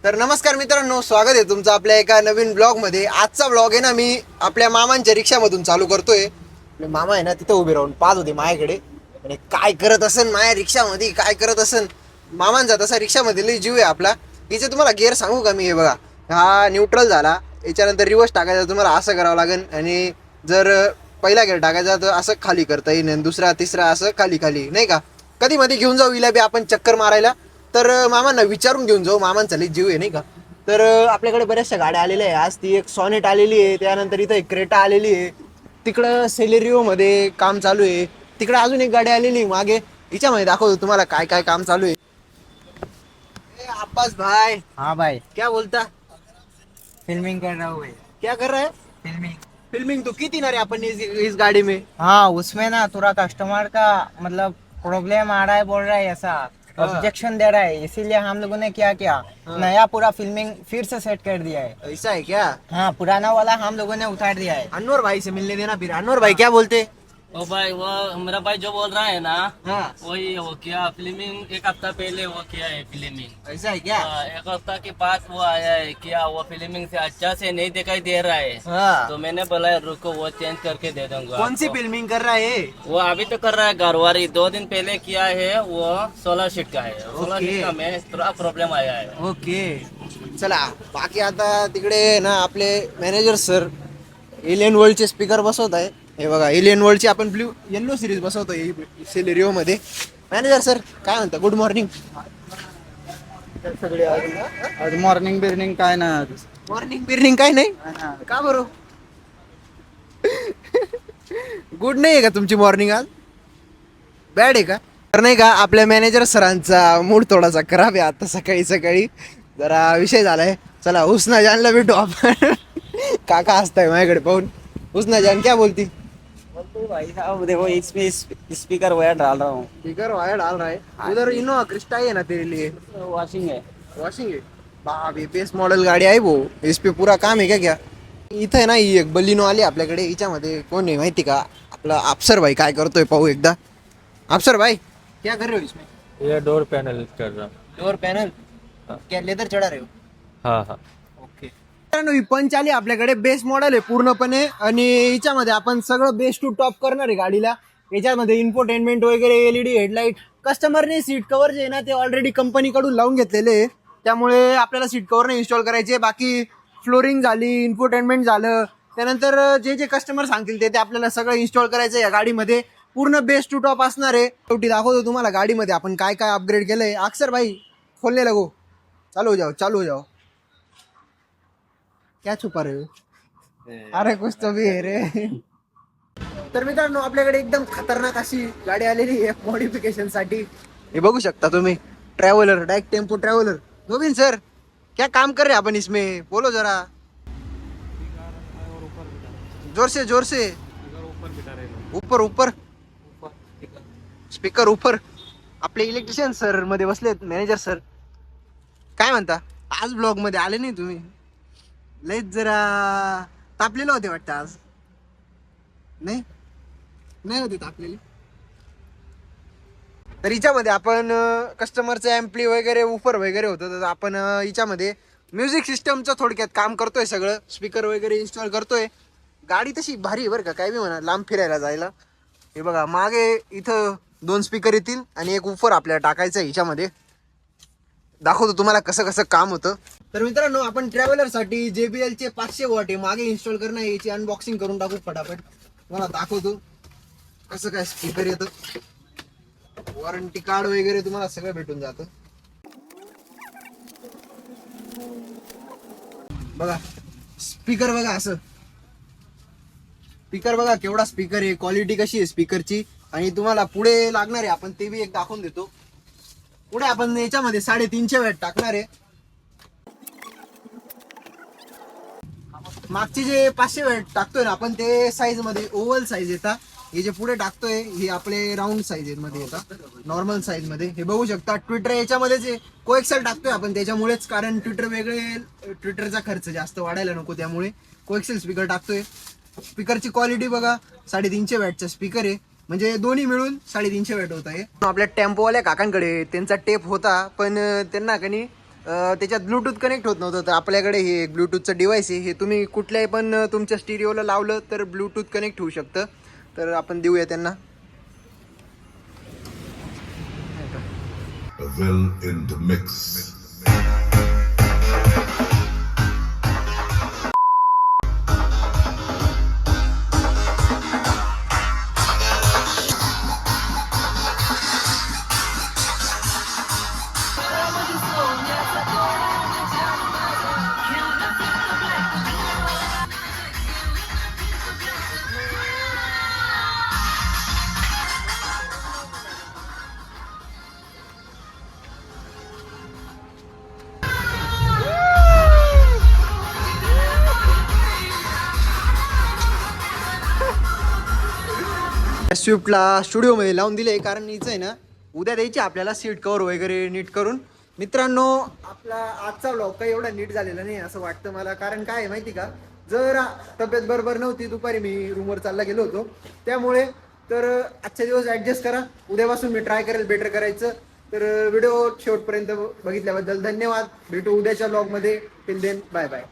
तर नमस्कार मित्रांनो, स्वागत आहे तुमचं आपल्या एका नवीन ब्लॉग मध्ये. आजचा ब्लॉग आहे ना, मी आपल्या मामांच्या रिक्षामधून चालू करतोय. आपले मामा आहे ना, तिथं उभे राहून पाहत होते माझ्याकडे आणि काय करत असन माझ्या रिक्षामध्ये, काय करत असन. मामांचा तसा रिक्षामध्ये लई जीव आहे आपला. हिचे तुम्हाला गिअर सांगू का मी? हे बघा, हा न्यूट्रल झाला, याच्यानंतर रिवर्स टाकायचा तुम्हाला असं करावं लागेल. आणि जर पहिला गिअर टाकायचा तर असं खाली करता येईल आणि दुसरा तिसरा असं खाली खाली, नाही का? कधी मध्ये घेऊन जाऊ हिला बी आपण चक्कर मारायला. तर मामांना विचारून घेऊन जाऊ, मामांचा लई जीव आहे नाही का. तर आपल्याकडे बऱ्याचशा गाड्या आलेल्या आहे. आज ती एक सॉनेट आलेली आहे, त्यानंतर इथं एक क्रेटा आलेली आहे. तिकडं सेलेरिओ मध्ये काम चालू आहे. तिकडं अजून एक गाडी आलेली आहे मागे, हिच्यामध्ये दाखवतो तुम्हाला काय काय काम चालू आहे. अब्बास भाई, हाँ भाई, क्या बोलता? फिल्मिंग कर रहा हूँ भाई। क्या कर रहा है? फिल्मिंग। फिल्मिंग तो की थी ना रे अपन इस गाड़ी में. हाँ, उसमें ना थोड़ा कस्टमर का मतलब प्रॉब्लम आ रहा है, बोल रहा है ऐसा हाँ। ऑब्जेक्शन दे रहा है, इसीलिए हम लोगों ने क्या किया, हाँ। नया पूरा फिल्मिंग फिर से सेट कर दिया है। ऐसा है क्या? हाँ, पुराना वाला हम लोगों ने उतार दिया है। अनवर भाई से मिलने देना फिर. अनवर भाई क्या बोलते? ओ भाई, वो मेरा भाई जो बोल रहा है ना, हाँ, वही वो किया फिल्मिंग। एक हफ्ता पहले वो किया है फिल्मिंग। ऐसा है क्या? एक हफ्ता के बाद वो आया है, किया वो फिल्मिंग से अच्छा से नहीं दिखाई दे रहा है। हाँ. तो मैंने बोला रुको, वो चेंज करके दे दूंगा कौन सी आपको। फिल्मिंग कर रहा है? वो अभी तो कर रहा है गारवारी। 2 दिन पहले किया है, वो 16 शीट का है। 16 ओके. शीट का में थोड़ा प्रॉब्लम आया है। ओके, चला. बाकी आता तिकडे ना आपले मॅनेजर सर एलियन वर्ल्डचे स्पीकर बसवत आहे. हे बघा, एलियन वर्ल्डची आपण ब्ल्यू येल्लो सिरीज बसवतोय सेलेरिओ मध्ये. मॅनेजर सर काय म्हणता? Good morning. सगळे आज मॉर्निंग बिर्निंग काय ना मॉर्निंग बिर्निंग काय नाही का बरं? गुड नाही आहे का तुमची मॉर्निंग आज? बॅड आहे का? तर नाही का, आपल्या मॅनेजर सरांचा मूड थोडासा खराब आहे आता सकाळी सकाळी. जरा विषय झालाय. चला उस्ना जानला भेटू आपण. काका हसताय माझ्याकडे पाहून. उस्ना जान क्या बोलती? भाई साहब देखो, इसमें स्पीकर वायर डाल रहा हूँ, स्पीकर वायर डाल रहा है. उधर इनोवा क्रिस्टा है ना तेरे लिए. वॉशिंग है। वॉशिंग है. बाप, ये बेस मॉडल गाडी आहे वो. इस पे पूरा काम है क्या क्या? इथं आहे ना, ही एक बलिनो आली आपल्याकडे. हिच्यामध्ये कोण आहे माहिती का? आपला अफसर भाई काय करतोय पाहू एकदा. अफसर भाई क्या कर रहे हो इसमें? ये डोर पैनल कर रहा हूँ। डोर पॅनल क्या लेदर चढा रहे हो? हाँ हाँ। ओके. मित्रांनो, ही पंच आली आपल्याकडे. बेस मॉडेल आहे पूर्णपणे आणि हिच्यामध्ये आपण सगळं बेस टू टॉप करणार आहे गाडीला. याच्यामध्ये इन्फोटेनमेंट वगैरे, एलईडी हेडलाईट. कस्टमरने सीट कव्हर जे आहे ना, ते ऑलरेडी कंपनीकडून लावून घेतलेले आहे. त्यामुळे आपल्याला सीट कव्हर नाही इन्स्टॉल करायचे. बाकी फ्लोरिंग झाली, इन्फोटेनमेंट झालं, त्यानंतर जे जे कस्टमर सांगतील ते आपल्याला सगळं इन्स्टॉल करायचं या गाडीमध्ये. पूर्ण बेस टू टॉप असणार आहे. शेवटी दाखवतो तुम्हाला गाडीमध्ये आपण काय काय अपग्रेड केलंय. अक्षर भाई खोलने लगो, चालू हो जाओ, चालू हो जाओ. क्या छुपा रहे हो? अरे कुछ तो भी है रे. तर मित्रांनो, आपल्याकडे एकदम खतरनाक अशी गाडी आलेली आहे मॉडिफिकेशन साठी. हे बघू शकता तुम्ही, traveller, direct tempo traveller. Govind sir क्या काम कर रहे हैं अपन इसमें? बोलो जरा जोर से. ऊपर ऊपर स्पीकर ऊपर. आपले इलेक्ट्रिशियन सर मध्ये बसलेत मॅनेजर सर. काय म्हणता? आज ब्लॉग मध्ये आले नाही तुम्ही? लयच जरा तापलेलं होते वाटतं आज. नाही नाही होते तापलेले. तर हिच्यामध्ये आपण कस्टमरचं एम्प्ली वगैरे, उफर वगैरे होतं. तर आपण हिच्यामध्ये म्युझिक सिस्टमचं थोडक्यात काम करतोय. सगळं स्पीकर वगैरे इन्स्टॉल करतोय. गाडी तशी भारी आहे बरं का, काय बी म्हणा, लांब फिरायला जायला. हे बघा, मागे इथं 2 स्पीकर येतील आणि एक उफर आपल्याला टाकायचं आहे. हिच्यामध्ये दाखवतो तुम्हाला कसं कसं काम होतं. तर मित्रांनो, आपण ट्रॅव्हलर साठी JBL चे 500 वॉट आहे मागे इन्स्टॉल करणं. याची अनबॉक्सिंग करून टाकू फटाफट. मला दाखवतो कसं काय स्पीकर येतं. वॉरंटी कार्ड वगैरे तुम्हाला सगळं भेटून जातं. बघा स्पीकर, बघा असं स्पीकर बघा केवढा स्पीकर आहे. क्वालिटी कशी आहे स्पीकरची. आणि तुम्हाला पुढे लागणार आहे, आपण ते बी एक दाखवून देतो. पुढे आपण याच्यामध्ये 350 वॅट टाकणार आहे. मागचे जे 500 वॅट टाकतोय ना आपण, ते साईज मध्ये ओव्हल साईज येतात. हे जे पुढे टाकतोय हे आपले राऊंड साईज मध्ये येतात, नॉर्मल साईज मध्ये. हे बघू शकता. ट्विटर याच्यामध्ये जे कोएक्सेल टाकतोय आपण त्याच्यामुळेच, कारण ट्विटर वेगळे, ट्विटरचा खर्च जास्त वाढायला नको, त्यामुळे कोएक्सेल स्पीकर टाकतोय. स्पीकरची क्वालिटी बघा, 350 वॅटचा स्पीकर आहे. म्हणजे दोन्ही मिळून 350 वॅट होत आहे. आपल्या टेम्पोवाल्या काकांकडे त्यांचा टेप होता, पण त्यांना कनी त्याच्यात ब्लूटूथ कनेक्ट होत नव्हतं. तर आपल्याकडे हे ब्लूटूथचं डिव्हाइस आहे. हे तुम्ही कुठल्याही पण तुमच्या स्टिरिओला लावलं तर ब्लूटूथ कनेक्ट होऊ शकतं. तर आपण देऊया त्यांना. Well in the mix. स्विफ्टला स्टुडिओमध्ये लावून दिले कारण हिचं आहे ना उद्या द्यायची आपल्याला सीट कवर वगैरे नीट करून. मित्रांनो, आपला आजचा व्लॉग काही एवढा नीट झालेला नाही असं वाटतं मला. कारण काय आहे माहिती का, जर तब्येत बरोबर नव्हती, दुपारी मी रूमवर चालला गेलो होतो, त्यामुळे तर आजच्या दिवस ॲडजस्ट करा. उद्यापासून मी ट्राय करेल बेटर करायचं. तर व्हिडिओ शेवटपर्यंत बघितल्याबद्दल धन्यवाद. भेटू उद्याच्या व्लॉगमध्ये. Till then bye bye.